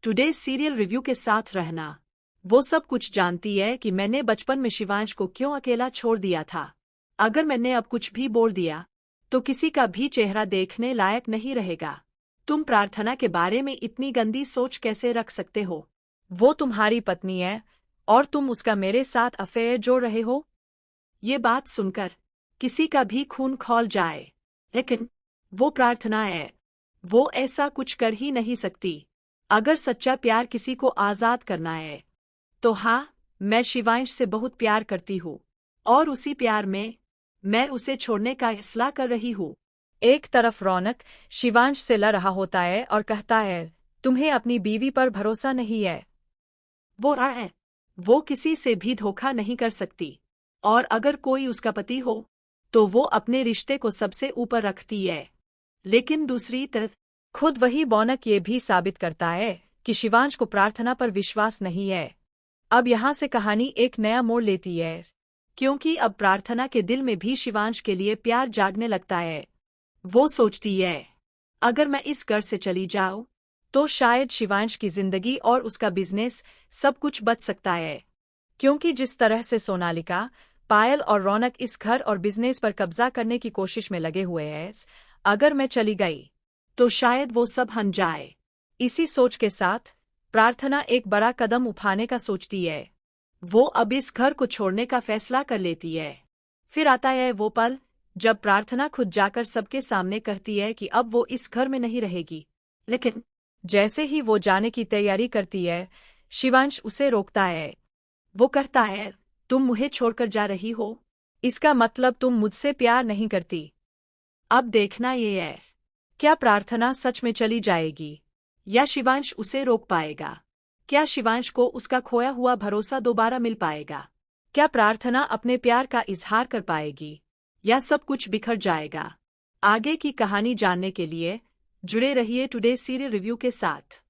Today serial review के साथ रहना। वो सब कुछ जानती है कि मैंने बचपन में शिवांश को क्यों अकेला छोड़ दिया था। अगर मैंने अब कुछ भी बोल दिया तो किसी का भी चेहरा देखने लायक नहीं रहेगा। तुम प्रार्थना के बारे में इतनी गंदी सोच कैसे रख सकते हो? वो तुम्हारी पत्नी है और तुम उसका मेरे साथ अफेयर जोड़ रहे हो। ये बात सुनकर किसी का भी खून खौल जाए, लेकिन वो प्रार्थना है, वो ऐसा कुछ कर ही नहीं सकती। अगर सच्चा प्यार किसी को आजाद करना है तो हाँ, मैं शिवांश से बहुत प्यार करती हूँ और उसी प्यार में मैं उसे छोड़ने का फैसला कर रही हूँ। एक तरफ रौनक शिवांश से लड़ रहा होता है और कहता है, तुम्हें अपनी बीवी पर भरोसा नहीं है। वो रहा है, वो किसी से भी धोखा नहीं कर सकती और अगर कोई उसका पति हो तो वो अपने रिश्ते को सबसे ऊपर रखती है। लेकिन दूसरी तरफ खुद वही बौनक ये भी साबित करता है कि शिवांश को प्रार्थना पर विश्वास नहीं है। अब यहाँ से कहानी एक नया मोड़ लेती है, क्योंकि अब प्रार्थना के दिल में भी शिवांश के लिए प्यार जागने लगता है। वो सोचती है, अगर मैं इस घर से चली जाऊं तो शायद शिवांश की जिंदगी और उसका बिजनेस सब कुछ बच सकता है। क्योंकि जिस तरह से सोनालिका, पायल और रौनक इस घर और बिजनेस पर कब्जा करने की कोशिश में लगे हुए हैं, अगर मैं चली गई तो शायद वो सब हन जाए। इसी सोच के साथ प्रार्थना एक बड़ा कदम उठाने का सोचती है। वो अब इस घर को छोड़ने का फैसला कर लेती है। फिर आता है वो पल जब प्रार्थना खुद जाकर सबके सामने कहती है कि अब वो इस घर में नहीं रहेगी। लेकिन जैसे ही वो जाने की तैयारी करती है, शिवांश उसे रोकता है। वो कहता है, तुम मुझे छोड़कर जा रही हो? इसका मतलब तुम मुझसे प्यार नहीं करती। अब देखना ये है, क्या प्रार्थना सच में चली जाएगी या शिवांश उसे रोक पाएगा? क्या शिवांश को उसका खोया हुआ भरोसा दोबारा मिल पाएगा? क्या प्रार्थना अपने प्यार का इजहार कर पाएगी या सब कुछ बिखर जाएगा? आगे की कहानी जानने के लिए जुड़े रहिए टुडे सीरियल रिव्यू के साथ।